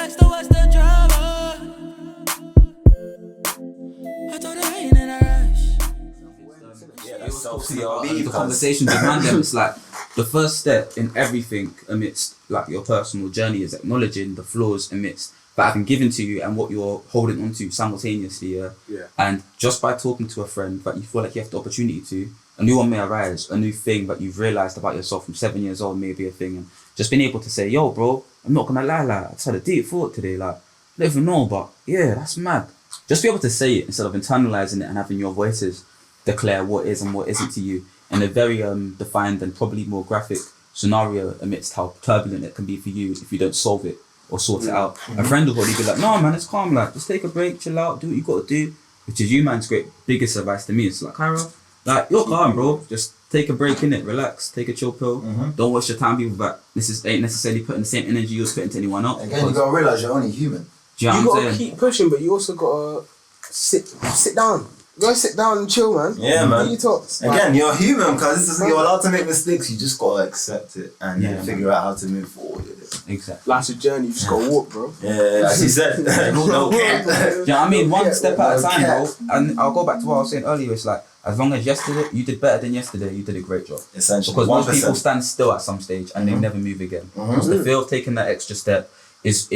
relaxed, so what's the drama? I thought I ain't in a rush. Yeah, that's self-CRB. The conversations with man them, it's like the first step in everything amidst like your personal journey is acknowledging the flaws amidst that have been given to you and what you're holding on to simultaneously. Yeah. And just by talking to a friend that you feel like you have the opportunity to, a new one may arise, a new thing that you've realised about yourself from 7 years old may be a thing, and just being able to say, yo bro, I'm not gonna lie, like I just had a deep thought today, like I don't even know, but yeah, that's mad. Just be able to say it instead of internalising it and having your voices declare what is and what isn't to you in a very defined and probably more graphic scenario amidst how turbulent it can be for you if you don't solve it or sort it out. A friend will probably be like, no man, it's calm, like just take a break, chill out, do what you gotta do, which is you man's biggest advice to me. It's like, Kyra, like you're calm bro, just take a break in it, relax, take a chill pill, don't waste your time people that ain't necessarily putting the same energy you're putting to anyone else. Again, you gotta realise you're only human. Do you know You what I'm gotta saying? keep pushing, but you also gotta sit down. Go sit down and chill, man. Yeah, man. Do your talks. Again, you're human, because you're allowed to make mistakes. You just gotta accept it and then figure out how to move forward with it. Exactly. Life's a journey. You just gotta walk, bro. Yeah, as you said, no cap. Do you know what I mean? One step at a no time, cap. bro. And I'll go back to what I was saying earlier. It's like, as long as yesterday you did better than yesterday, you did a great job. Essentially, Because 1%. most people stand still at some stage and they never move again. Because the fear of taking that extra step is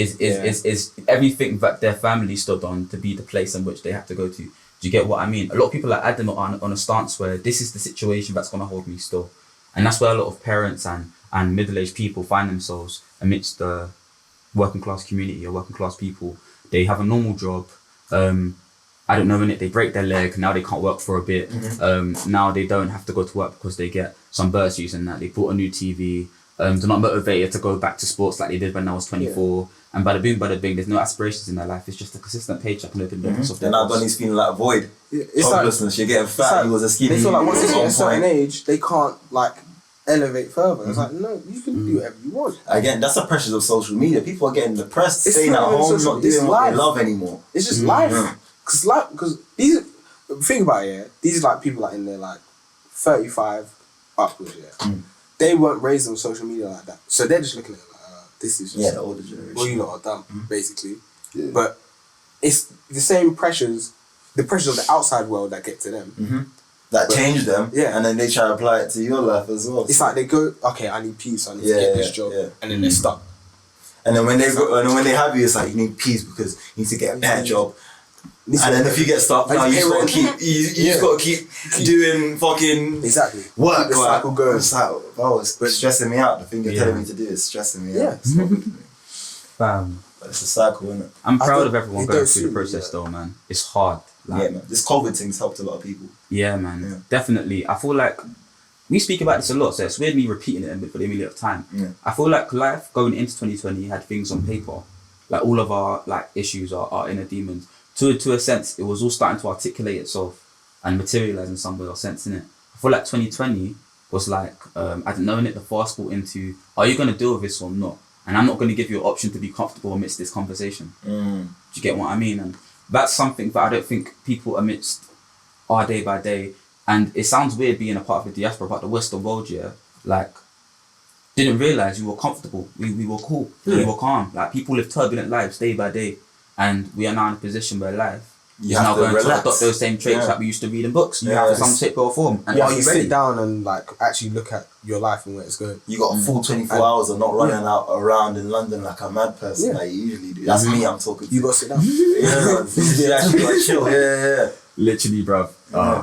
everything that their family stood on to be the place in which they have to go to. Do you get what I mean? A lot of people are adamant on a stance where this is the situation that's going to hold me still. And that's where a lot of parents and middle-aged people find themselves amidst the working class community or working class people. They have a normal job. I don't know, they break their leg, now they can't work for a bit. Now they don't have to go to work because they get some bursaries and that. They bought a new TV. They're not motivated to go back to sports like they did when I was 24. Yeah. And bada boom, bada bing, there's no aspirations in their life. It's just a consistent paycheck and open doors. Then now Donnie's feeling like a void. It's hopelessness. You're getting fat. He was a skinny. They feel like once they at hit a one certain point. age, they can't like elevate further. It's like, no, you can do whatever you want. Again, that's the pressures of social media. People are getting depressed, It's staying at not even home, social- not it's doing what they life. love anymore. It's just life. Because these, think about it, yeah. These are like people like in their like 35 upwards, yeah. They weren't raised on social media like that. So they're just looking at it like, this is just the older generation. what you lot are done, basically. Yeah. But it's the same pressures, the pressures of the outside world that get to them. That change them, Yeah. and then they try to apply it to your life as well. It's like they go, okay, I need peace, I need to Yeah, get this job, yeah. and then they're stuck. And then when they go, and then when they have you, it's like you need peace because you need to get a better job. And then if you get stuck, now you just gotta keep, you just gotta keep doing fucking Exactly. work. Keep the cycle going. It's like, oh, it's stressing me out. The thing you're telling me to do is stressing me out. It's not good for me. Fam. But it's a cycle, isn't it? I'm proud of everyone it going don't through suit the me, process though, man. It's hard. Like, Yeah, man. This COVID thing's helped a lot of people. Yeah, man. Yeah. Definitely. I feel like we speak about this a lot, so it's weird me repeating it for the immediate time. Yeah. I feel like life going into 2020 had things on paper. Like all of our like issues, our inner demons. To a sense, it was all starting to articulate itself and materialize in some way or sense in it. I feel like 2020 was like, I don't know, the fastball into, are you going to deal with this or not? And I'm not going to give you an option to be comfortable amidst this conversation. Do you get what I mean? And that's something that I don't think people amidst our day by day, and it sounds weird being a part of the diaspora, but the Western world, yeah, like, didn't realise we were comfortable. We were cool. We were calm. Like, people live turbulent lives day by day. And we are now in a position where life is now going to adopt those same traits that we used to read in books. You have some shape or form. And are you ready? Sit down and like actually look at your life and where it's going. You got a full 24 hours of not running out around in London like a mad person like you usually do. That's me I'm talking to. You got to sit down. You actually like chill. Yeah. Literally, bruv.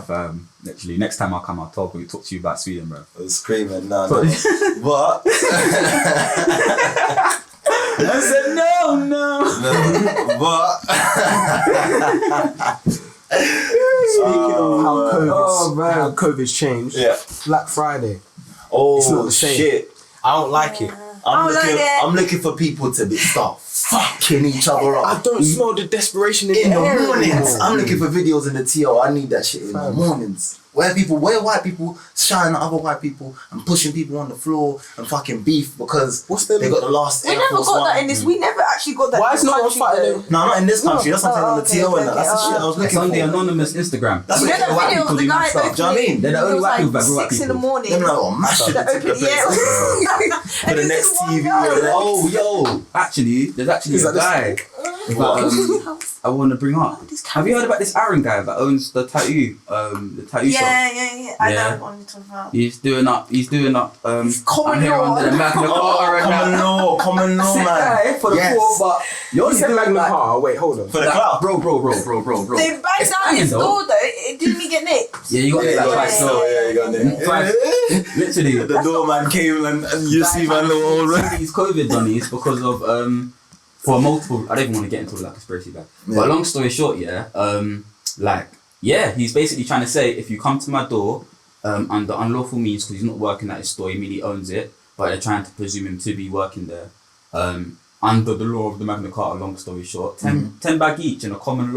Fam. Literally. Next time I come, I'll talk to you about Sweden, bruv. I was screaming, no. But... I said no. But... Speaking of how COVID's changed, Black Friday. Oh, It's not the same. shit. I don't like it. I'm looking for people to start fucking each other up. I don't smell the desperation in In the the air mornings. anymore. I'm looking for videos in the TO. I need that shit in the mornings. where white people shine at other white people and pushing people on the floor and fucking beef because they got the last We Air never Force got One. that in this. We never actually got that. Why in is this no one country, fighting though. them? No, not in this country. That's something on the okay, TL and that. okay, That's the shit I was It's looking on the for. anonymous Instagram. That's You what know the white video people of the do guy stuff. Do you know what I opening. mean? They're the It only was white like people that grew up 6 in the people. morning. Them like, oh, mash The it. open, yeah. For the next TV. Oh, yo! Actually, there's actually a guy that I want to bring up. Have you heard about this Aaron guy that owns the tattoo shop? Yeah. I Yeah. know what you're talking about. He's doing up. common I'm here law. under the Magna Carta and that. Common law, Sick guy man. for the Yes. poor, but you're You only said doing Magna like Carta. Wait, hold on. For the clout. bro. They banged It's down banging his though. door though. It didn't he get nicked? Yeah, you got Yeah, that yeah, twice. yeah, So yeah, you got it. twice. Literally, The doorman came and you see my little old man. these COVID bunnies because of for multiple. I don't even want to get into like conspiracy back. Yeah. But long story short, he's basically trying to say if you come to my door under unlawful means because he's not working at his store, he immediately owns it, but they're trying to presume him to be working there under the law of the Magna Carta. Long story short, 10 bag each in a common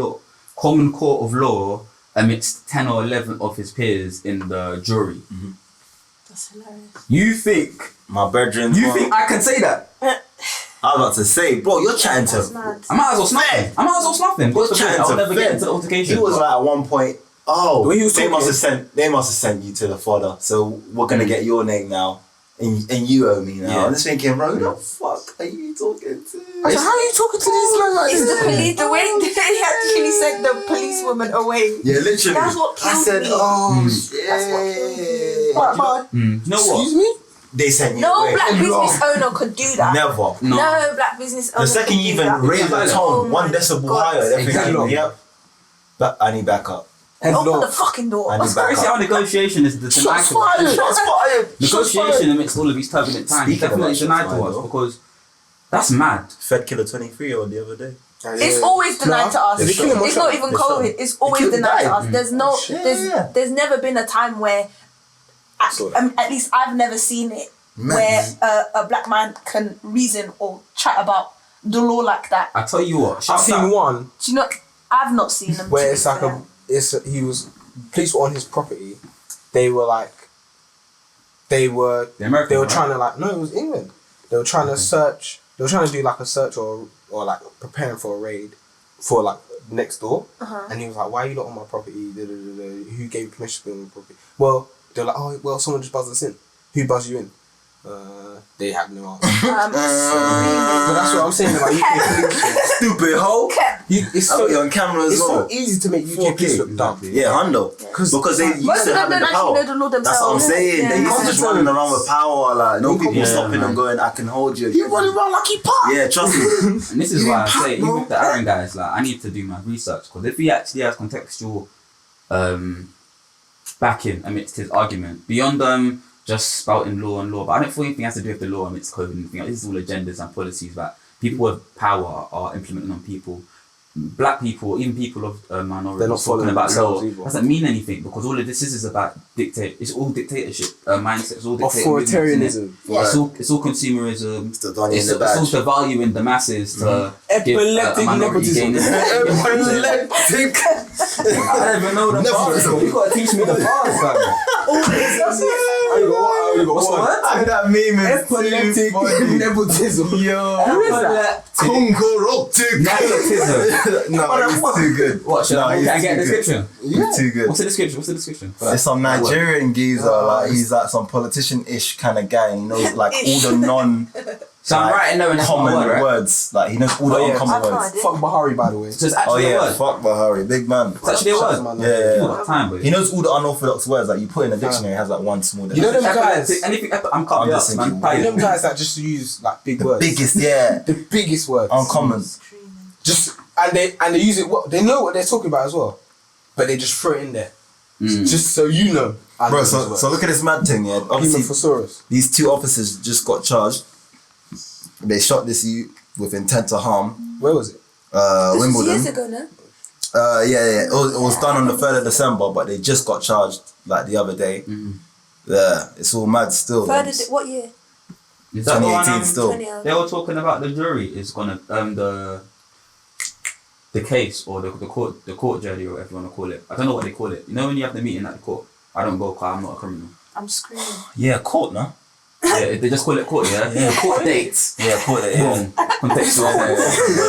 court of law amidst 10 or 11 of his peers in the jury. That's hilarious. You think? My brethren. You think I can say that? I was about to say, bro, you're chatting That's to. mad. I might as well snuff him. You're chatting I'll to never get Fed. into altercation. He was like at one point, oh, When he was they talking- must have sent you to the fodder, so we're gonna get your name now, and you owe me now. Yeah. I'm just thinking, bro, who the fuck are you talking to? I said, how are you talking to this man like It's this? the police. The way they actually sent the policewoman away. Yeah, literally. That's what I killed said, me. oh That's what killed shit. You know what? Excuse me? They sent you No away. black business owner could do that. Never. No black business owner. The second could you do even that. raise the Oh tone, my 1 decibel God. higher, they're Exactly. thinking, yep. But I need backup. Open the fucking door. I need Basically, backup. our negotiation is the denied Shots to us. fired! Shots fired. Negotiation amidst all of these turbulent times Speaking definitely about denied shots to fired, us though. because that's mad. Fed killer 23 on the other day. It's always denied to us. They It's shot him. not even They shot COVID. him. It's always killed the denied to guy. us. There's no. Yeah. There's never been a time where. At least I've never seen it Man. where a black man can reason or chat about the law like that. I tell you what, I've shout seen out. one Do you know? I've not seen them. where to it's be like fair. he was, police were on his property. They were like, they were The American, right? trying to like, no, it was England. They were trying to search, they were trying to do like a search or like preparing for a raid for like next door. And he was like, why are you not on my property? Da, da, da, da. Who gave you permission to be on my property? Well, they're like, oh, well, someone just buzzed us in. Who buzzed you in? They had no answer. I'm But that's what I'm saying about UK police. Stupid hoe. It's Oh, so, you're on camera as it's well. so easy to make UK 4K. police look dumb. Yeah, hundo. Because they used Most to of them having don't the actually power. know the law That's what I'm themselves. saying. They Yeah. used to just running around with power, like no people Yeah, stopping man. them going, I can hold you. You running around like he pop. Yeah, trust me. And this is why I say, bro. even with the Aaron guys, like I need to do my research because if he actually has contextual backing amidst his argument, beyond just spouting law and law, but I don't think anything has to do with the law amidst COVID and anything else. This is all agendas and policies that people with power are implementing on people. Black people, even people of They're minorities, not talking following about law themselves either. doesn't mean anything because all of this is about it's all dictatorship mindset. It's all dictator Authoritarianism. It's all consumerism. It's the Donny in It's the all badge. the value in the masses to give Epileptic a minority nepotism. gain. Epileptic. I don't even know the bars. Nepotism. You gotta teach me the bars, fam. What's the word? I that meme is Epileptic nepotism. Yo. Who is that? Concoroptic. Nepotism. No, he's too good. What? Should No, I he's get a too good. description? He's too good. What's the description? It's some Nigerian geezer, like he's like some politician-ish kind of guy, and he knows like all the non So I'm writing there and that's not a common word, right? words. Like he knows all the Oh, yeah. uncommon I've no words. idea. Fuck Bahari, by the way. So it's Oh actually a yeah, word. fuck Bahari, big man. It's actually a Shout word. out to Yeah, man. yeah, You yeah. got time, but He knows all the unorthodox words. Like you put in a dictionary, it has like one small. You know them definition. guys? Anything, I'm cut I'm me up, just man. thinking, You know them Tired. guys that just use like big The words. biggest, yeah, The biggest words. uncommon. Just and they use it. What they know what they're talking about as well, but they just throw it in there, just so you know. I know Bro, these so words. look at this mad thing, yeah. Obviously, Hemophosphorus. these two officers just got charged. They shot this youth with intent to harm. Where was it? Wimbledon. Years ago, no? Yeah. It was done on the 3rd of December, but they just got charged like the other day. Yeah, it's all mad still. Third of what year? Is that the one, 2018 still. 2018. They were talking about the jury is gonna the case or the court journey or whatever you wanna call it. I don't know what they call it. You know when you have the meeting at the court. I don't go because I'm not a criminal. I'm screaming. Yeah, court, no? Yeah, they just call it court, yeah? Yeah. Court dates. Yeah, court. Boom. Contextual.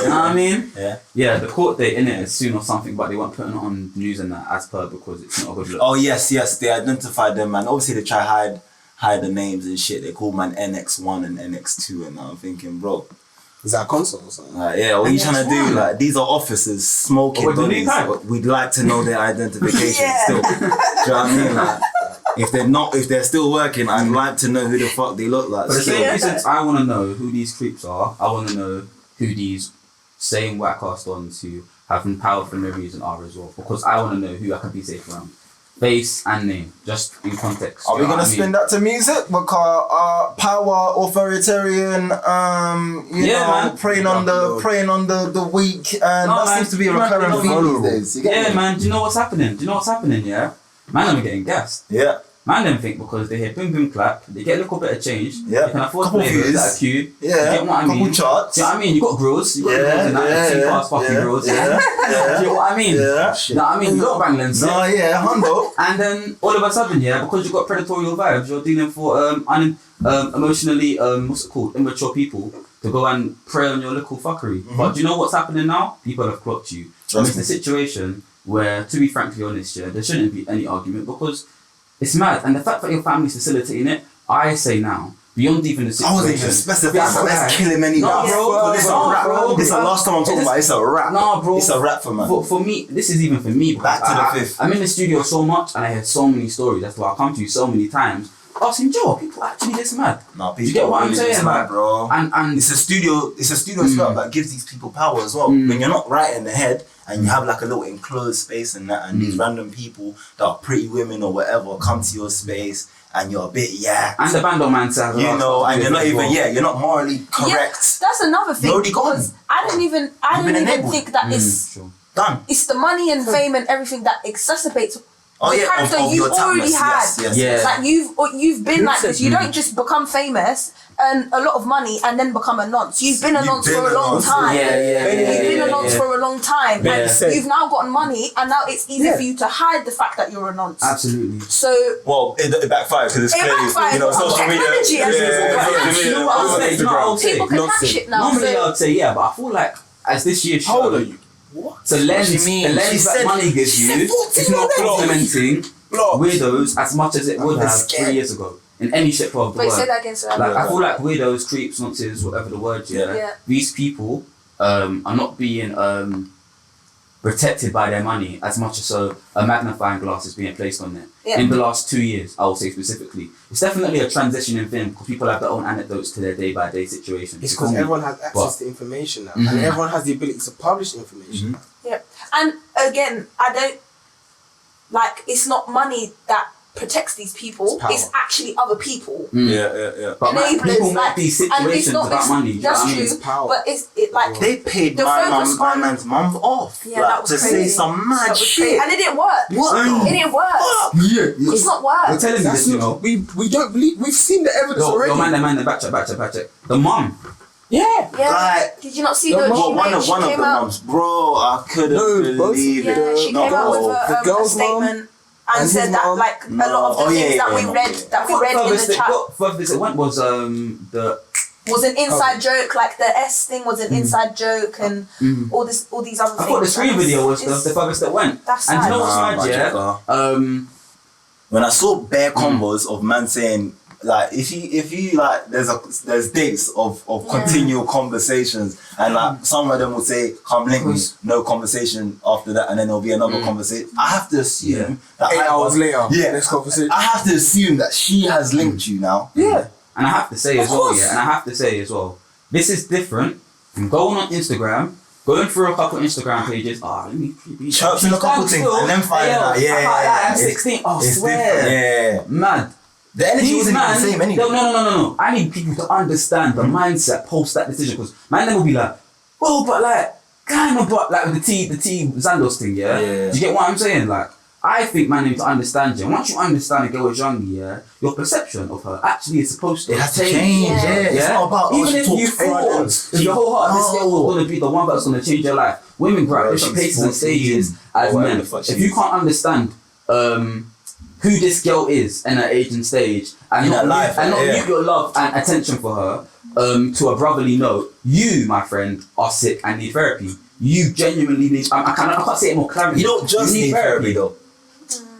You know what I mean? Yeah. Yeah, the court date, innit, is soon or something, but they weren't putting it on the news and that as per because it's not a good look. Oh yes, they identified them, and obviously they try hide the names and shit. They call man NX1 and NX2, and I'm thinking, bro, Is that a console or something? like, yeah, what are you trying to do? NX1. Like, these are officers smoking Oh, wait, the new bunnies, type? but we'd like to know their identification Yeah. still. Do you know what I mean? Like, if they're still working, I'd like to know who the fuck they look like. For the still. same reasons I want to know who these creeps are, I want to know who these same whack ass dons who have power for no reason are as well. Because I want to know who I can be safe around. Face and name, just in context. Are we you know gonna what I mean? spin that to music? Because power, authoritarian, man. preying on the weak, and No, that man. seems to be a Man, recurring no, theme man. these days. You get Yeah, me? man, do you know what's happening? Yeah? Man, I'm getting gassed. Yeah. Man, them think because they hear boom boom clap, they get a little bit of change. Yeah. They can afford Couple flavors views. that are cute. Yeah. You get what I Couple mean? charts. Do you know what I mean? You got grills. You got grills and that. C-class fucking grills. Yeah. Do you know what I mean? Yeah. Do you know what I mean? You got Banglands. No, yeah, hundo. And then all of a sudden, yeah, because you've got predatory vibes, you're dealing for emotionally what's it called, immature people to go and prey on your little fuckery. But do you know what's happening now? People have clocked you. And it's a situation where, to be frankly honest, yeah, there shouldn't be any argument because it's mad. And the fact that your family's facilitating it, I say now, beyond even the I situation. wasn't even specifying, but let's right. kill him anyway. No, bro, This is no, a rap. bro. This is the last time I'm talking about. It's a rap. Nah, bro. It's a rap for man. For me, this is even for me. Because Back to the fifth. I'm in the studio so much and I heard so many stories. That's why I come to you so many times. Asking Joe, people actually this mad. No, Do you get what I'm saying, man, like, bro? And It's a studio setup that gives these people power as well. When you're not right in the head and you have like a little enclosed space and that, and these random people that are pretty women or whatever come to your space and you're a bit and the band on man side, you know, and you're not even you're not morally correct. Yeah, that's another thing. You're already gone. Because I didn't even been enabled. think that it's Sure. Done. it's the money and fame and everything that exacerbates Oh the yeah, character of you've your already tapness. had. Yes. Yeah. Like you've been Who like said- this. You don't just become famous, earn a lot of money, and then become a nonce. You've been a nonce for a long time. You've been a nonce for a long time, Yeah. and you've now gotten money, and now it's easy Yeah. for you to hide the fact that you're a nonce. Absolutely. So Well, it backfired because it's It clearly, backfired, you know, but social media. technology has social You know what I'll say? You know what I'll say? people can Nonsense. catch it now. Normally So I'd say yeah, but I feel like as this year How old showed, are you? What? the lens, What do you mean? the She lens that said- money gives she you said 14 is not already. complementing Blocks. weirdos as much as it would I'm have scared. 3 years ago in any shape of the wait, word. say that again. So Like I feel like weirdos, creeps, nonsense, whatever the word, yeah. Yeah. These people are not being protected by their money as much as a magnifying glass is being placed on them. Yeah. In the last 2 years, I will say specifically, it's definitely a transitioning thing because people have their own anecdotes to their day-by-day situations. It's You feel because me? everyone has access But- to information now, and everyone has the ability to publish information. Yeah, and again, I don't like. It's not money that protects these people. It's power. It's actually other people. Yeah. But people Enablers, make these and it's situations not. about money. do you know That's what I mean? true. It's power. But it like They paid The focus my on- man's mum off yeah, that was to crazy. say some That mad was shit. crazy. and it didn't work. What? It didn't work. Yeah. It's not You're work. telling me That's this, you know. not, we don't believe. We've seen the evidence Yo, already. back check. The mum. Yeah. Yeah. Like, Did you not see the the? mom- She one of she the came out. mums, bro, I couldn't No, both. believe it. Yeah, she No, came out with the a girl's mom statement and and said his that mom. like a lot of the Oh, yeah, things that yeah, we no, read yeah. that we read in the chat Furthest it went was the was an inside joke. Like the S thing was an inside joke, and all these other things. I thought the screen And video was it's- the furthest that went. That's And do you know sad. what's mad, yeah? When I saw bare combos of man saying like if you like there's dates of continual conversations and like some of them will say come link me, no conversation after that, and then there'll be another conversation. I have to assume that 8 hours later, yeah, next conversation. I have to assume that she has linked you now. Yeah. And I have to say Of as well, course. yeah, and I have to say as well, this is different from going on Instagram, going through a couple Instagram pages, let me Chirping a couple things and then finding out, I'm it's- 16, it's swear. different, yeah. Mad. The energy These wasn't even man, the same anyway. No. I need people to understand the mindset post that decision because man then will be like, well, but like, kind of, but like with the T Zandos thing, yeah? Yeah. Do you get what I'm saying? Like, I think man need to understand you. Once you understand a girl is young, yeah, your perception of her actually is supposed to It has to change, yeah. It's not about even she if talks you thought fast. if your whole heart this girl No. was gonna be the one that's gonna change your life. Women grow at Bro, different she's paces and 14 stages as or whatever men. the fuck she If you is. can't understand who this girl is in her age and stage, and In not her life, and not yeah. mute your love and attention for her to a brotherly note. You, my friend, are sick and need therapy. You genuinely need. I can't say it more clarity. You don't just need therapy though.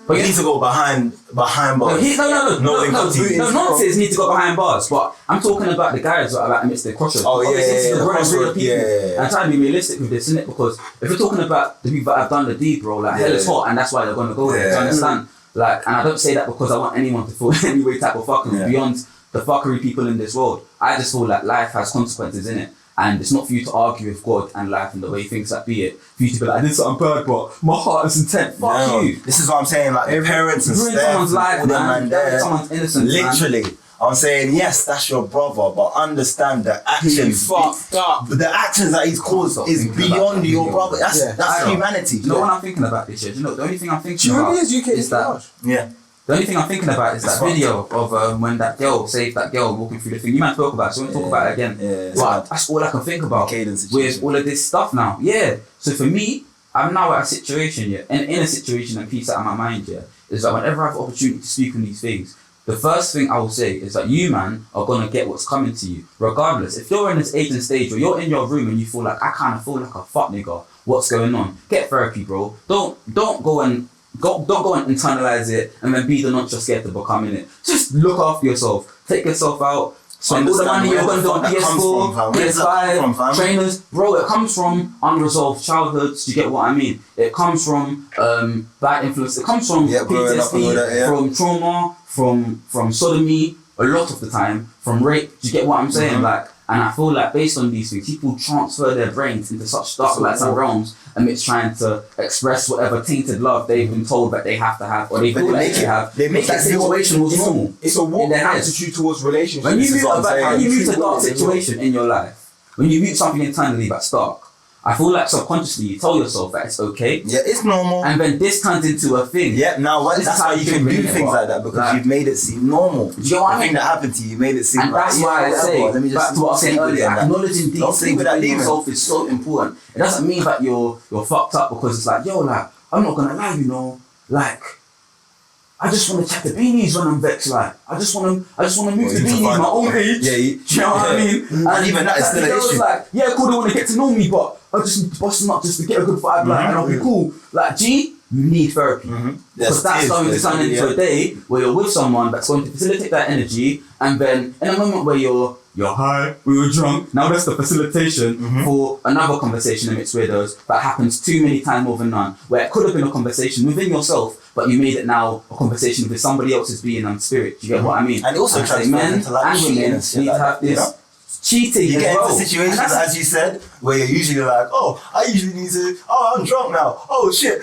But you need to go behind bars. No, nonsense need to go behind bars. But I'm talking about the guys that are like amidst the crossroads. Oh, yeah, Obviously, this is yeah, the the growing crossroad, breed of people. yeah. And I'm trying to be realistic with this, innit? Because if you're talking about the people that have done the deed, bro, like hell is hot, and that's why they're gonna go there. Do you understand? Like, and I don't say that because I want anyone to feel any way type of fuckery beyond the fuckery people in this world. I just feel like life has consequences in it. And it's not for you to argue with God and life and the way things that be it. For you to be like, I did something bad, but my heart is intent. Fuck you. This is what I'm saying. Like the parents and Ruin Steph, someone's life, all them man. there. Someone's innocence, Literally. I'm saying, yes, that's your brother, but understand the actions. fucked up. But the actions that he's caused is beyond your brother. That's humanity. You know what I'm thinking about this year? You know, the only thing I'm thinking Do you know about what it is? UK is that. Yeah. The only thing I'm thinking about is that video of when that girl saved that girl walking through the thing. You might talk about it, so we won't talk about it again. Yeah, But that's all I can think about with all of this stuff now. Yeah. So for me, I'm now at a situation, and in a situation and peace out of my mind, is that whenever I have the opportunity to speak on these things, the first thing I will say is that you, man, are going to get what's coming to you. Regardless, if you're in this age and stage or you're in your room and you feel like, I kind of feel like a fuck nigga, what's going on? Get therapy, bro. Don't go and internalize it and then be the nonce you're scared to become in it. Just look after yourself. Take yourself out. Spend all the money you're going to do on PS4, PS5, trainers. Bro, it comes from unresolved childhoods. Do you get what I mean? It comes from bad influence. It comes from PTSD, from trauma, from sodomy, a lot of the time, from rape. Do you get what I'm saying? Like, and I feel like based on these things, people transfer their brains into such dark lights and realms amidst trying to express whatever tainted love they've been told that they have to have, or they feel like they have. They make that situation was normal. It's a warped attitude towards relationships. When you mute a dark situation in your life, when you mute something internally that's dark, I feel like subconsciously you tell yourself that it's okay. Yeah, it's normal. And then this turns into a thing. Yeah, now that's how you can do things like that because you've made it seem normal. Do you know what I mean? The thing that happened to you made it seem and like, that's why I say, let me just back to what I was saying earlier, acknowledging these things within yourself is so important. It doesn't mean that you're fucked up because it's like, yo, like, I'm not gonna lie, you know, like, I just want to chat the beanies when I'm vexed, like, I just want to move the beanies my own age. Yeah, do you know what I mean? And even that is still an issue. Like, yeah, cool, they want to get to know me, but I just need to bust them up just to get a good vibe, like, and I'll be cool. Like, G, you need therapy. Because that's going to turn into a day where you're with someone that's going to facilitate that energy, and then in a moment where you're high, we were drunk, now that's the facilitation for another conversation amidst weirdos that happens too many times more than none, where it could have been a conversation within yourself, but you made it now a conversation with somebody else's being and spirit. Do you get what I mean? And it also transfers men into like and women need to have this cheating. You as get well. into situations, as you said, where you're usually like, oh, I usually need to, I'm drunk now. Oh shit,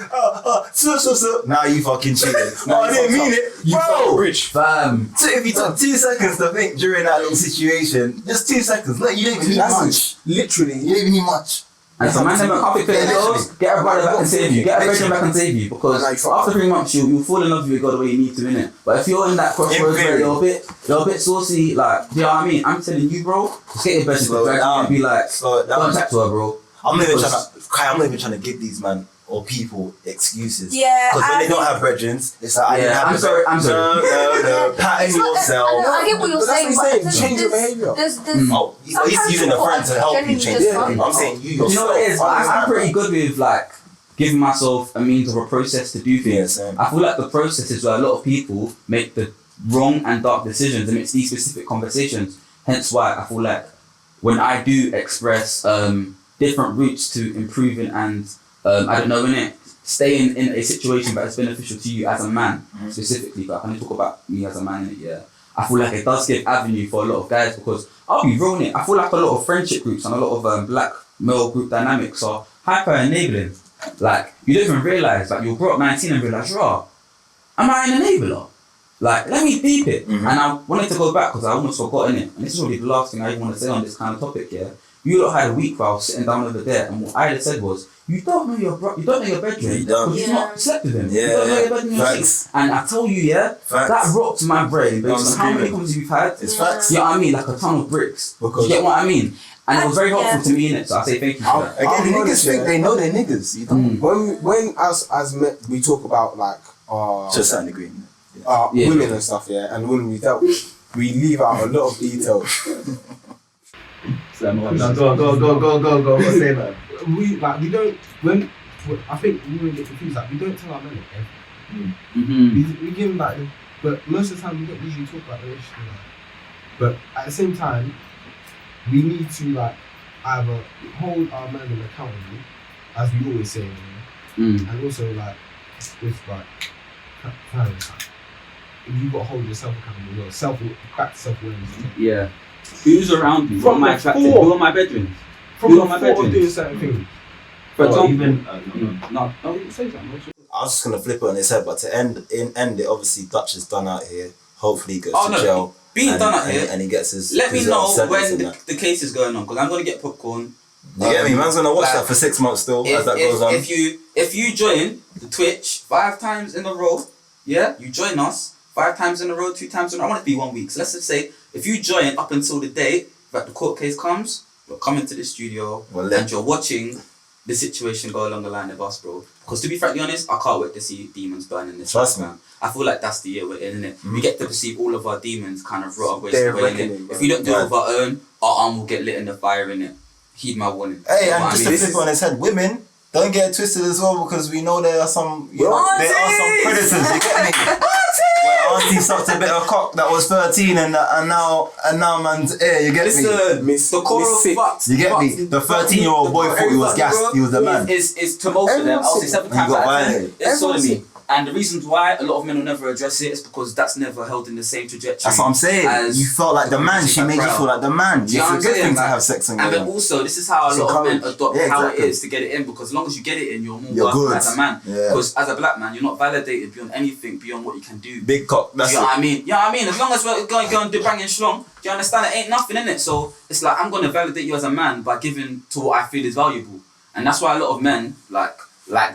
so. Now you fucking cheated. No, I didn't mean it. You felt Bro, rich. Fam. so if you took 2 seconds to think during that little situation, just 2 seconds. No, you don't even need much. Literally. You don't even need much. And so man, can't be fair girls, get a brother back and save you. Get a virgin back and save you. Because after 3 months you'll fall in love with God the way you need to, innit? But if you're in that crossroads where you're a bit saucy, like, do you know what I mean? I'm telling you, bro, just get your virgin to drag you and be like, don't chat to her, bro. I'm not even trying to give these man or people excuses. Yeah. Because when they don't have brethren, it's like, I didn't have I'm sorry. No, pattern yourself. I get what you're saying, but change your behaviour. Oh, he's using a friend to help you change it. I'm saying you yourself. You know what it is? I'm pretty good with like giving myself a means of a process to do things. Yeah, I feel like the process is where a lot of people make the wrong and dark decisions amidst these specific conversations. Hence why I feel like when I do express different routes to improving and I don't know, innit, staying in a situation that is beneficial to you as a man specifically, but I can only talk about me as a man in it, yeah. I feel like it does give avenue for a lot of guys because I'll be real in it. I feel like a lot of friendship groups and a lot of black male group dynamics are hyper enabling. Like, you don't even realise, like, you'll grow up 19 and realise, raw, am I an enabler? Like, let me deep it. And I wanted to go back because I almost forgot in it. And this is really the last thing I even want to say on this kind of topic, yeah. You lot had a week where I was sitting down over there and what I had said was, you don't know your bedroom because you've not slept with him. You don't know your bedroom. And I tell you, that rocked my brain based on how many conversations we've had. It's facts. You know what I mean? Like a ton of bricks. Because you get what I mean? And it was very helpful to me in it, so I say thank you for that. Again, the niggas think they know they're niggas. You don't. When as men we talk about like To a certain degree. Yeah. women and stuff, yeah, and women we dealt with, we leave out a lot of details. So, No, go. Say that. We don't I think women get confused. Like we don't tell our men everything. mm-hmm. We give them like, but most of the time we don't usually talk about the relationship. But at the same time, we need to like either hold our men accountable, as we always say, and also like with like parents, like, you got to hold yourself accountable. Back to self-awareness. Yeah. Who's around me? What am I attracted? before- Who are my bedrooms? From Who are my before doing bedrooms? certain things. For example, even no, you say something. I was just gonna flip it on his head, but to end it, obviously Dutch is done out here. Hopefully he goes Oh, to no, jail. being and, done out and, here, and he gets his. Let me deserved know sentence when and the, that. the case is going on, because I'm gonna get popcorn. You get me? Man's gonna watch like, that for 6 months still as that goes on. If you join the Twitch 5 times in a row, yeah, you join us 5 times in a row, 2 times in a row. I want it to be 1 week. So let's just say if you join up until the date that the court case comes, you're coming to the studio and you're watching the situation go along the line of us, bro. Because to be frankly honest, I can't wait to see demons burn in this Trust man. I feel like that's the year we're in, innit? We get to perceive all of our demons kind of rot away, They're away, reckoning, innit? bro. If we don't do it with our own, our arm will get lit in the fire, innit? Heed my warning. Hey, You know and what just I to mean? flip on his head, women don't get it twisted as well, because we know there are some, there are some predators. You get me? Where auntie sucked a bit of cock that was 13 and now man's air. You get me? Listen, the core of fucks. You get me? The 13-year-old boy thought he was gassed. He was the man. Is to most of them, I'll say 7 You times got out of 10, violated. it's sodomy. And the reasons why a lot of men will never address it is because that's never held in the same trajectory. That's what I'm saying. as You felt like the man. She made you feel like the man. Do you know It's what a I'm good saying? thing to Like, have sex on and your then own. also, this is how a It's lot of men encouraged. adopt Yeah, how exactly. it is to get it in, because as long as you get it in, you're more You're worthwhile good. as a man. Yeah. Because as a black man, you're not validated beyond anything beyond what you can do. Big cock. Do That's you know it. what I mean? Yeah, I mean, as long as we're going to do banging strong, do you understand? It ain't nothing in it. So it's like I'm gonna validate you as a man by giving to what I feel is valuable, and that's why a lot of men like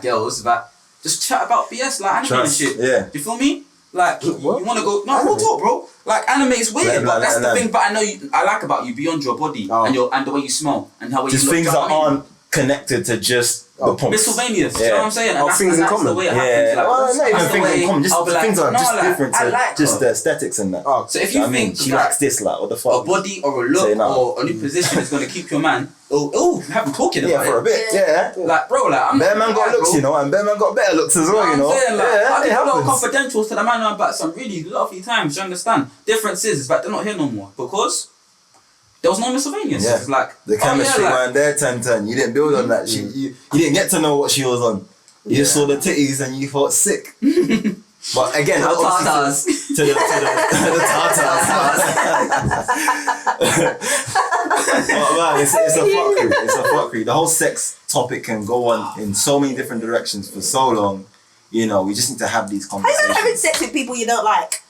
girls that just chat about BS like anime Trust, and shit. yeah. Do you feel me? Like you What? want to go? No, real talk, bro. Like anime is weird, but that's the like- thing. But I know I like about you beyond your body and the way you smell and how Just you look. things do that you know what I mean? aren't connected to just the pumps. Miscellaneous, do you know what I'm saying? And that's, things in that's the common. way it Yeah. happens. Like, Well, not even that's the things in way common. Just I'll be like, things are no, just like, different I to like just her. the aesthetics and that. Oh, So if Do you I mean, think she that likes this, like what the a fuck? body or a look Say no. or a new position is going to keep your man, we have been talking Yeah, about for a it. bit. Yeah. Like, bro, like, I'm Bear not man got gonna lie, looks, bro. you know, and Bear man got better looks as well, you know. I'm saying, like, Yeah, I it give a lot of happens. confidentials to the man about some really lovely times, do you understand? Difference is that they're not here no more because there was no miscellaneous. Yeah. It's like, The chemistry weren't there 10-10. You didn't build on that. You didn't get to know what she was on. You just saw the titties and you felt sick. But again, The obviously tartars. to the tartars. But man, it's a fuckery. It's a fuckery. The whole sex topic can go on in so many different directions for so long. You know, we just need to have these How you not having conversations. sex with people you don't like?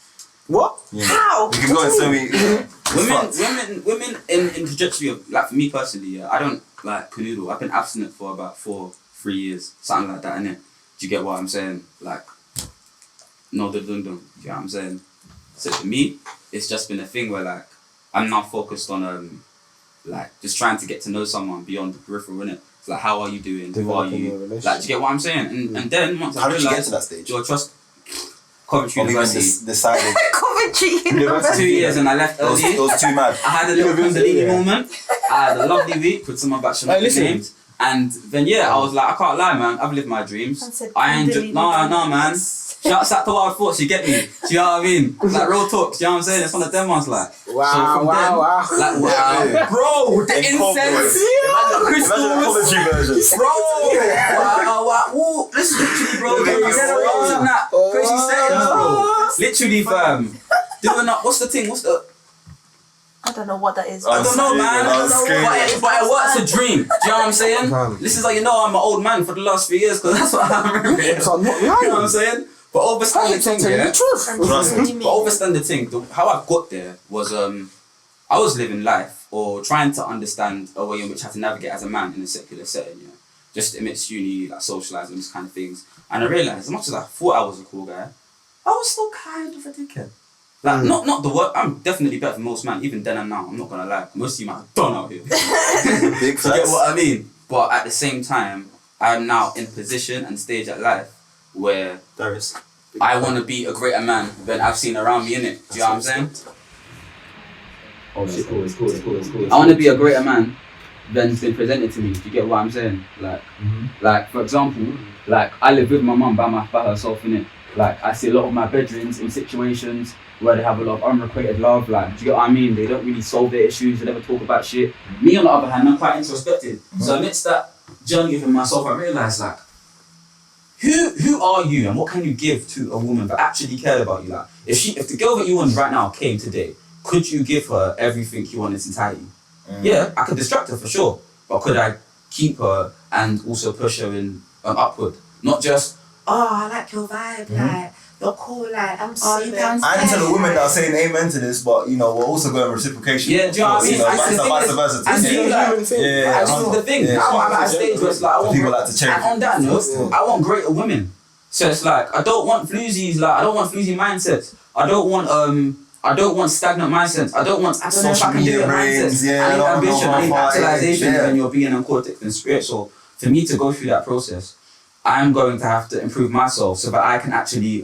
What? Yeah. How? We can go in so many. women in trajectory of, like, for me personally, yeah, I don't like canoodle. I've been abstinent for about 3 years, something like that, innit? Do you get what I'm saying? Like, no, do you know what I'm saying? So for me, it's just been a thing where, like, I'm now focused on like just trying to get to know someone beyond the peripheral, innit? It's like, how are you doing? Who are Developing you? a relationship. Like, do you get what I'm saying? And then once How I did you get realised to that stage? your trust, Coventry Or even University, decided. Coventry. University. 2 years, and I left It early. was too mad. I had a little University, Kundalini yeah. moment. I had a lovely week with someone that should not Hey, be listen. named. And then I was like, I can't lie, man. I've lived my dreams. I said I enjoy. Kundalini No, man. moments. Shouts out to Wild Thoughts. You get me? Do you know what I mean? Like real talk. Do you know what I'm saying? It's one of them ones, like. Wow, from wow. Like wow, bro. The incense. The crystals. Imagine the Coventry version. Bro, wow. Ooh, listen, literally, bro. There you Get go. around and that crazy settings, bro. Literally, fam. Doing up. What's the thing? What's the? I don't know what that is. I don't know, man. I don't know. Screaming. But it works a dream. Do you know what I'm saying? This is how you know I'm an old man for the last 3 years, because that's what I remember. So I'm not You know what I'm lying. saying? But overstand the thing, yeah. Trust me. But overstand the thing. How I got there was I was living life or trying to understand a way in which I had to navigate as a man in a secular setting, you know, just amidst uni, like socialising, these kind of things. And I realised, as much as I thought I was a cool guy, I was still kind of a dickhead. Like, not the work. I'm definitely better than most men, even then and now. I'm not gonna lie. Most of you might have done out here. Big You get facts. what I mean? But at the same time, I'm now in position and stage at life where There is. I want to be a greater man than I've seen around me, innit? Do you know what I'm saying? Oh shit, cool. I want to be a greater man than's been presented to me. Do you get what I'm saying? Like for example, like I live with my mum by herself, innit? Like I see a lot of my bedrooms in situations where they have a lot of unrequited love. Like, do you get what I mean? They don't really solve their issues. They never talk about shit. Me on the other hand, I'm quite introspective. So amidst that journey within myself, I realised like, who are you and what can you give to a woman that actually cared about you? Like, if the girl that you want right now came today, could you give her everything you want in its entirety? Yeah, I could distract her for sure, but could I keep her and also push her in upward? Not just, oh, I like your vibe, like you're cool, like I'm so downstairs. And to the women that are saying amen to this, but you know, we're also going reciprocation. Yeah, do you know what I mean? Vice versa. And this is the thing. Now I'm at a stage where it's like, I want people like to change. And on that note, I want greater women. So it's like, I don't want floozies, like I don't want floozy mindsets. I don't want stagnant mindsets. I don't want social media mindsets. I need ambition, I need actualization when you're being in cortex and spirit. So for me to go through that process, I'm going to have to improve myself so that I can actually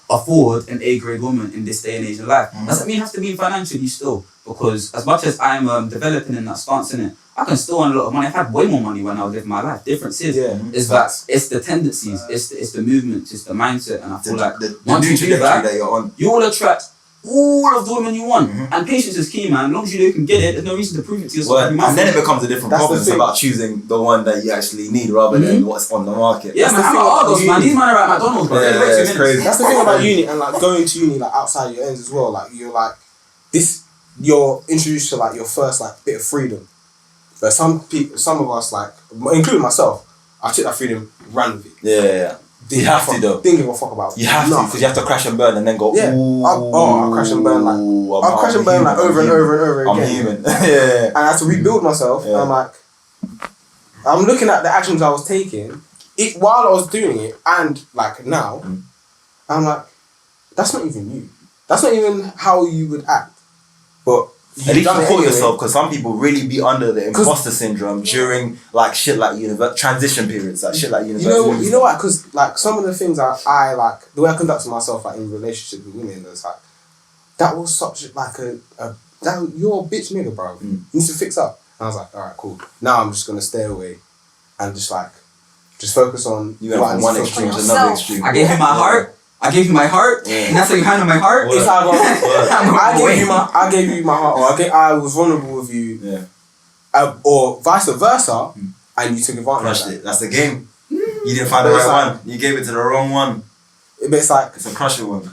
afford an A-grade woman in this day and age of life. Doesn't mean it has to be financially still, because as much as I'm developing in that stance in it, I can still earn a lot of money. I've had way more money when I was living my life. Difference is that it's the tendencies, it's the movements, it's the mindset, and I feel like once you do that, you will attract all of the women you want. And patience is key, man. As long as you can get it, there's no reason to prove it to yourself. And then it becomes a different problem. It's about choosing the one that you actually need rather than what's on the market. Yeah, man, I'm at Argos, man. These men are at McDonald's, bro. Yeah, it's crazy. That's the thing about uni and like going to uni like outside your ends as well. Like you're like this, you're introduced to like your first like bit of freedom. But some of us, like including myself, I took that freedom, ran with it. Yeah. You have to though. Didn't give a fuck about it. You have to, because you have to crash and burn and then go. Yeah. I'll crash and burn like I'll crash and burn like over and over again. I'm human. Yeah. And I had to rebuild myself. And I'm like, I'm looking at the actions I was taking, while I was doing it, and like now, I'm like, that's not even you. That's not even how you would act. But at least you call yourself, because some people really be under the imposter syndrome during like shit like transition periods, like shit like university. You know what? Because like some of the things I like, the way I conduct myself like in relationships with women, it's like that was such like you're a bitch nigga, bro. You need to fix up. And I was like, all right, cool. Now I'm just gonna stay away and just focus on you went from one extreme to another extreme. I gave you my heart. I gave you my heart, and that's how you handle my heart. It's like, I gave you my heart, or I was vulnerable with you, or vice versa, and you took advantage of it. That's the game. You didn't find the right one. You gave it to the wrong one. But it's like it's a crushing one.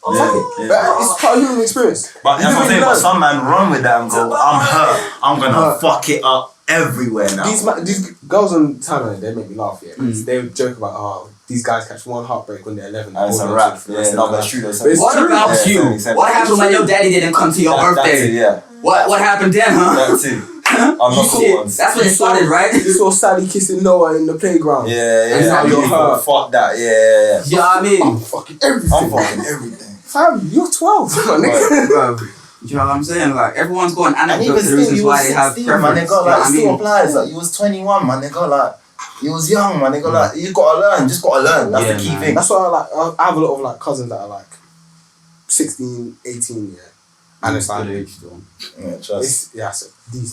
But it's part of human experience. But that's what I'm saying. But some man run with that and go, I'm hurt. I'm gonna fuck it up everywhere now. These girls on timeline, they make me laugh. Yeah, they would joke about these guys catch one heartbreak when they're 11. And it's a rap. That's true. What about you? What happened when your daddy didn't come to your birthday? What happened then, huh? That too. I'm not the ones. That's when it started, right? You saw Sally kissing Noah in the playground. And now you're hurt. Fuck that. Yeah. You know what I mean? I'm fucking everything. Fam, you're 12, my nigga. Bro. You know what I'm saying? Like, everyone's got an anecdote to the reasons why they have preference. Man, they got like, still applies. Like, you was 21, man. They got like, you was young, man. They got like, you gotta learn. Just gotta learn. That's the key thing. That's why I have a lot of like cousins that are like 16, 18, and it's like, so these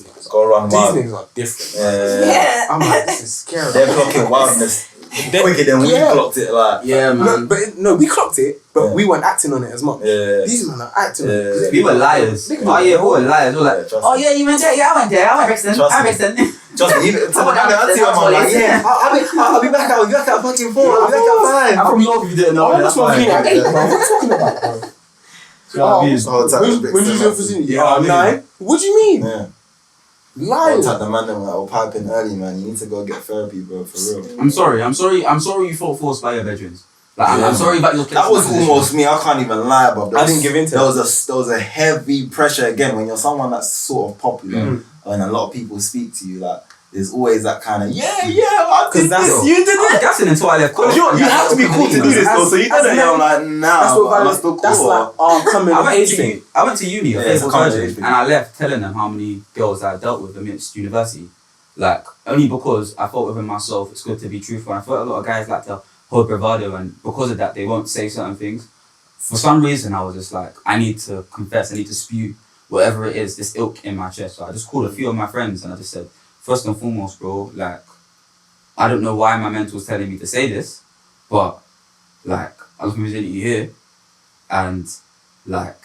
niggas go around wild. These niggas are different. I'm like, this is scary. They're clocking wildness quicker than we clocked it. Like, man. We clocked it, but we weren't acting on it as much. These men are acting on it. We were liars. We were liars. We were like, oh yeah, you went there? Yeah, I went there. I went Brixton. Trust me, even I'll be back at fucking 4. I'll be back at 5. I'm from York if you didn't know. That's what I'm talking about, bro. When did you go for Zuni? 9? What do you mean? Lying. I'll the man that will pipe in early, man. You need to go get therapy, bro, for real. I'm sorry you felt forced by your veterans. Like, I'm sorry about your place. That was almost me. I can't even lie about that. I didn't give in to there was a heavy pressure again when you're someone that's sort of popular and a lot of people speak to you. Like, there's always that kind of because that's you did it. That's until I left college. You have to be cool to do this though. So you did it. I'm like, nah. That's like our coming of age thing. I went to uni, and I left telling them how many girls I dealt with amidst university. Like, only because I thought within myself it's good to be truthful. And I thought a lot of guys like to hold bravado, and because of that, they won't say certain things. For some reason, I was just like, I need to confess, I need to spew whatever it is, this ilk in my chest. So I just called a few of my friends and I just said, first and foremost, bro, like, I don't know why my mentor's telling me to say this, but like, I was presenting you here, and like,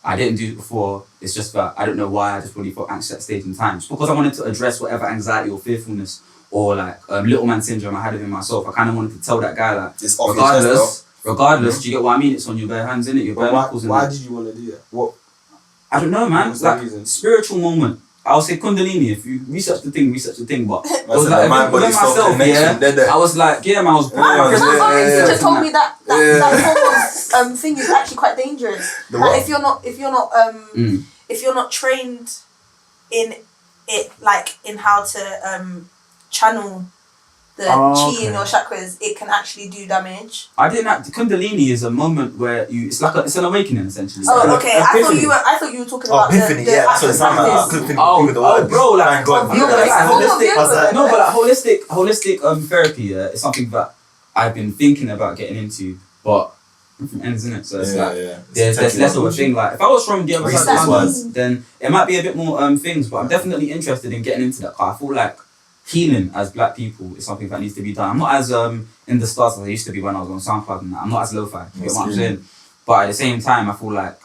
I didn't do it before. It's just that I don't know why I just really felt anxious at that stage in time. Just because I wanted to address whatever anxiety or fearfulness or like little man syndrome I had within myself. I kind of wanted to tell that guy like, It's off your chest, regardless, do you get what I mean? It's on your bare hands, innit? Your bare knuckles. Why did you want to do that? What? I don't know, man. What's Like the reason? spiritual moment. I'll say Kundalini. If you research the thing, but it was said like the mind, body, within soul myself, connection, I was like, yeah, man, I was born. My with mum this just told me and that form of thing is actually quite dangerous. The Like what? if you're not trained in it, like in how to channel the chi in your chakras, it can actually do damage. I didn't have Kundalini is a moment where it's an awakening essentially. Oh, okay. Epiphany. I thought you were talking about Epiphany, the yeah, that's what it actual sounded like. I practice. couldn't think of the word. Bro, like, thank God. yoga, like, holistic- holistic therapy, yeah, is something that I've been thinking about getting into, but different ends, innit? So it's there's less of a thing. Like if I was from the other side of London, then it might be a bit more things, but I'm definitely interested in getting into that. Cause I feel like healing as black people is something that needs to be done. I'm not as in the stars as I used to be when I was on SoundCloud and that. I'm not as lo-fi. You get what I'm saying? But at the same time, I feel like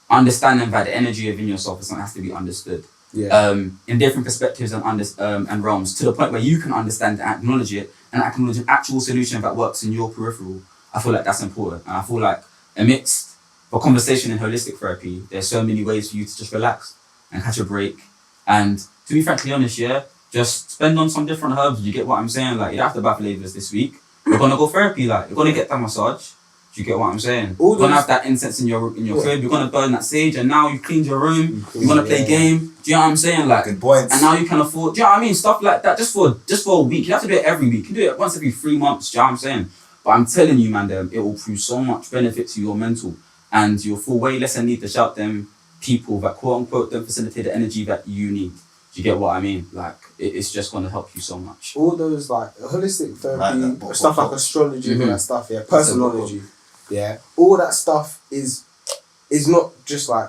understanding that the energy within yourself is something that has to be understood. Yeah. In different perspectives and realms, to the point where you can understand and acknowledge it and acknowledge an actual solution that works in your peripheral. I feel like that's important. And I feel like amidst the conversation in holistic therapy, there's so many ways for you to just relax and catch a break. And to be frankly honest, yeah, just spend on some different herbs. You get what I'm saying? Like, you don't have to bath flavors this week. You're gonna go therapy. Like, you're gonna get that massage. Do you get what I'm saying? You're gonna have that incense in your crib. You're gonna burn that sage, and now you've cleaned your room. You're gonna play game. Do you know what I'm saying? Like, Good points. and now you can afford. Do you know what I mean? Stuff like that. Just for a week. You have to do it every week. You can do it once every 3 months. Do you know what I'm saying? But I'm telling you, man, it will prove so much benefit to your mental, and you'll feel way less need to shout them people that quote unquote don't facilitate the energy that you need. Do you get what I mean? Like, it's just going to help you so much. All those like holistic therapy, Like that, stuff like astrology, all that stuff, yeah, personology, yeah, all that stuff is not just like,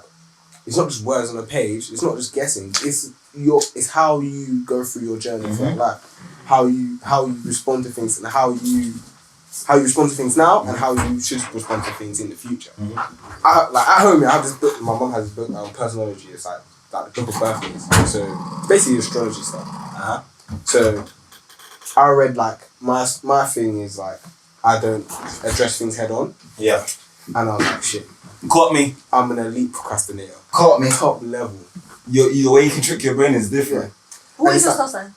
it's not just words on a page. It's not just guessing. It's how you go through your journey throughout life, how you respond to things, and how you respond to things now, and how you should respond to things in the future. Like at home, I have this book. My mum has this book on personology. It's like the book of birthdays. So it's basically astrology stuff. So I read like my thing is like I don't address things head on, Yeah. and I was like shit. Caught me. I'm an elite procrastinator. Caught me. Top level. The way you can trick your brain is different. What is your star sign?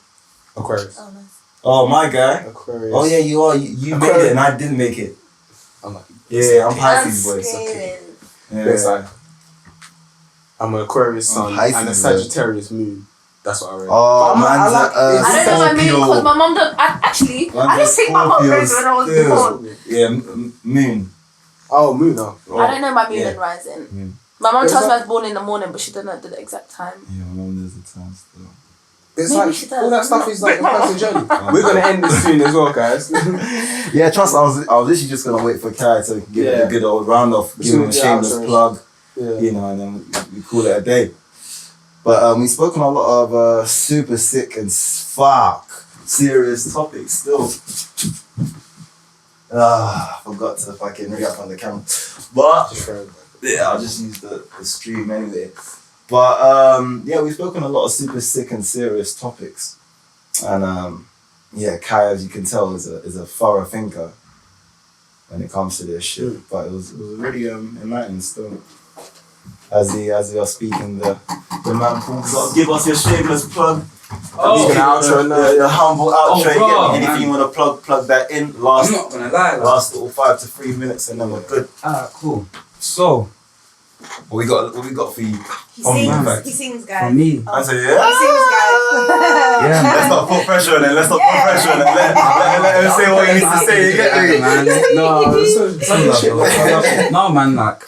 Aquarius. Oh, nice. Oh, my guy. Aquarius. Oh, yeah, you are. You made it and I didn't make it. I'm like, Yeah, I'm That's Pisces, boy. scary. Yeah. it's like I'm an Aquarius sun Pisces, and a Sagittarius moon. That's what I read. Oh, But man's I like I don't know my moon because my mum don't. I didn't think my mum knows when I was born. Yeah, moon. Oh, moon. No. I don't know my moon Yeah. and rising. Yeah. My mum Is tells me that- I was born in the morning, but she doesn't know the exact time. Yeah, my mom knows the time still. It's Maybe like she does. all that stuff is like a personal journey. We're gonna end this soon as well, guys. Yeah, trust. I was literally just gonna wait for Kai to give it a good old round off, give him a shameless plug, Yeah. you know, and then we call it a day. But we've spoken a lot of super sick and serious topics still. I forgot to fucking ring up on the camera. But yeah, I'll just use the stream anyway. But yeah, we've spoken a lot of super sick and serious topics. And yeah, Kai, as you can tell, is a thorough thinker when it comes to this shit. But it was really enlightening still. As we are speaking, the man pulls up. Give us your shameless plug. Oh, The humble outro. bro, Anything man. you want to plug that in. I'm Last not going to lie. last little 5 to 3 minutes, and then we're good. Alright, cool. So, What we got for you? He Oh, sings. man. He sings, for guys. me, I say He yeah. sings, guys. yeah, Let's man. not put pressure on it. Let's not put pressure on it. Let him say what he needs to say. You get me? Man. No, No, man, like,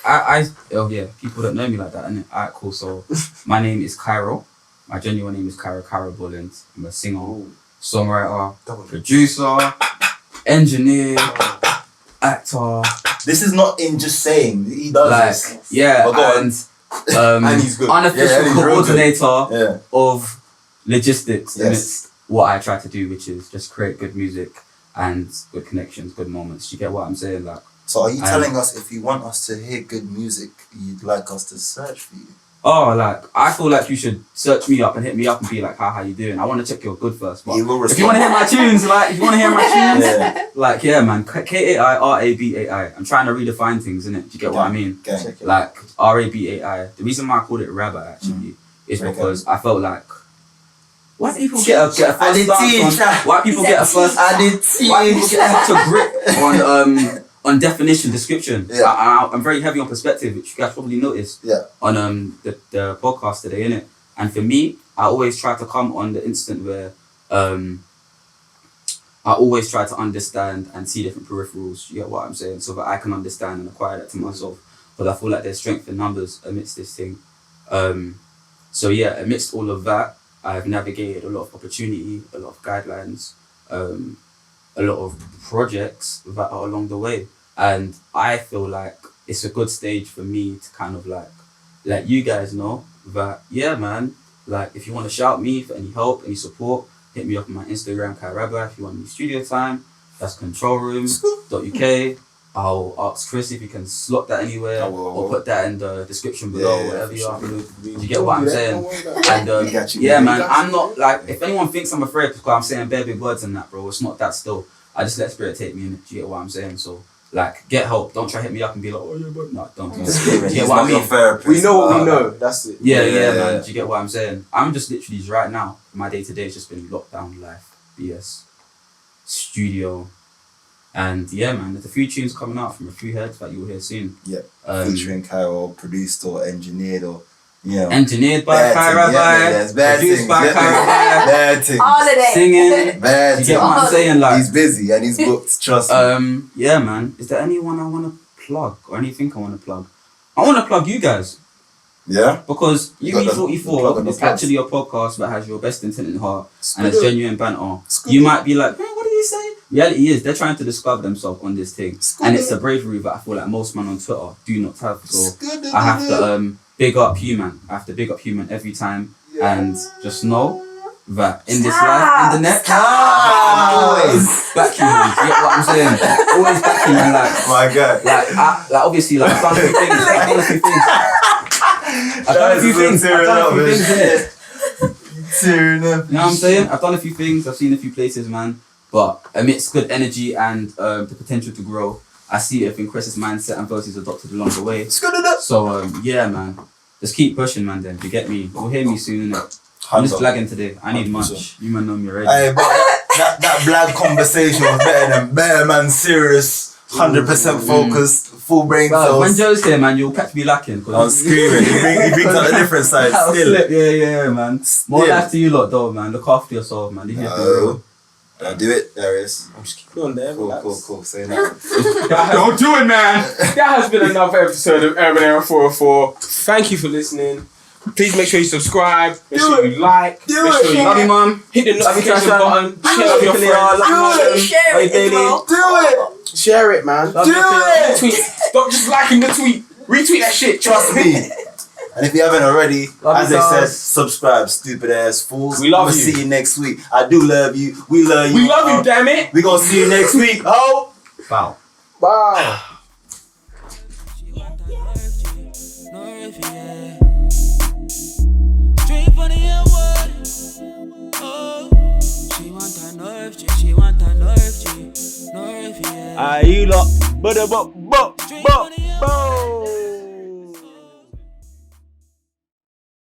oh yeah, people don't know me like that, innit? Alright, cool. So, my name is Cairo. My genuine name is Cairo Bullens. I'm a singer, songwriter, producer, engineer, actor. This is not in just saying. He does Like, this. yeah, But go on. and And he's good. unofficial Yeah, and he's real good. coordinator Yeah. of logistics. Yes. And it's what I try to do, which is just create good music and good connections, good moments. You get what I'm saying? Like, So are you telling us if you want us to hear good music, you'd like us to search for you? oh, like, I feel like you should search me up and hit me up and be like, how you doing? I want to check you're good first. But He will if you want to hear my tunes, like, if you want to hear my tunes, Yeah. like, yeah, man, K-A-I-R-A-B-A-I. I'm trying to redefine things, innit? Do you get what I mean? Gang. Like, R-A-B-A-I. The reason why I called it Rabai, actually, is Okay. because I felt like, why people get a first stance on, why people get a first, why people get such a grip on definition, description. Yeah. I'm very heavy on perspective, which you guys probably noticed Yeah. on the podcast today, innit? And for me, I always try to come on the instant where I always try to understand and see different peripherals, you get what I'm saying, so that I can understand and acquire that to myself. Because I feel like there's strength in numbers amidst this thing. So yeah, amidst all of that, I've navigated a lot of opportunity, a lot of guidelines, a lot of projects that are along the way. And I feel like it's a good stage for me to kind of like let you guys know that, yeah, man, like if you want to shout me for any help, any support, hit me up on my Instagram, Rabai. If you want any studio time, that's controlroom.uk. I'll ask Chris if he can slot that anywhere or put that in the description below, whatever you are. You get what I'm saying? And We got you, yeah, man. man, I'm not like, if anyone thinks I'm afraid because I'm saying bare big words and that, bro, it's not that still. I just let spirit take me in. Do you get what I'm saying? So, like, get help. Don't try to hit me up and be like, oh yeah, but no, don't do that. Do you get what I mean? We know what we know. That's it. Yeah, man. Do you get what I'm saying? I'm just literally right now, my day to day has just been lockdown life, BS, studio, and yeah, man. There's a few tunes coming out from a few heads that you'll hear soon. Yeah. Featuring Kyle, produced or engineered or, you know. Engineered by Rabai, produced by Rabai, Bad things. Holiday. singing. Bad You get what I'm things. saying? Like, He's busy and he's booked, trust me. yeah, man. Is there anyone I want to plug or anything I want to plug? I want to plug you guys. Yeah? Because You got the plug UE44 on the is plugs. actually a podcast that has your best intent in heart and Scoot it's it. genuine banter. Scoot You it. might be like, hey, what did he say? Reality is they're trying to discover themselves on this thing. And it's a bravery that I feel like most men on Twitter do not have. So I have to big up human. I have to big up human every time and just know that in this life and the next, I'm always back human. You get what I'm saying? Always back human. Like, My God. like obviously, like I've done a few things. I've done a few things, innit? Tearing up. You know what I'm saying? I've done a few things, I've seen a few places, man. But amidst good energy and the potential to grow, I see it in Chris's mindset and versus adopted along the way. So yeah, man. Just keep pushing, man, then. You get me? You'll hear me soon, innit? I'm just blagging today. I need much. You man know me already. Hey, but that black conversation was better than bare man serious, 100% focused, full brain Bro, when cells. Joe's here, man, you'll catch me lacking. I'm screaming. He brings out a different side. That'll Still. slip. Yeah, man. More Still. life to you lot, though, man. Look after yourself, man. Leave your real. Do it, Darius. I'm just keeping on there. Cool. Say that. Don't do it, man. That has been another episode of Urban Era 404. Thank you for listening. Please make sure you subscribe. Make sure you like. Make sure you Love you, mum. hit the notification button. Share with your friends. Share it, Isabel. Share it, man. Retweet. Stop just liking the tweet. Retweet that shit. Trust me. And if you haven't already, Love as you they said, guys. subscribe, stupid ass fools. We love I'ma you. see you next week. I do love you. We love you. We love you, damn it. We gonna see you next week. Oh. Wow. Bye. Straight for the airwood. Oh, she want that nerve, G. She want that nerve, G. Nerve, yeah. You lot, but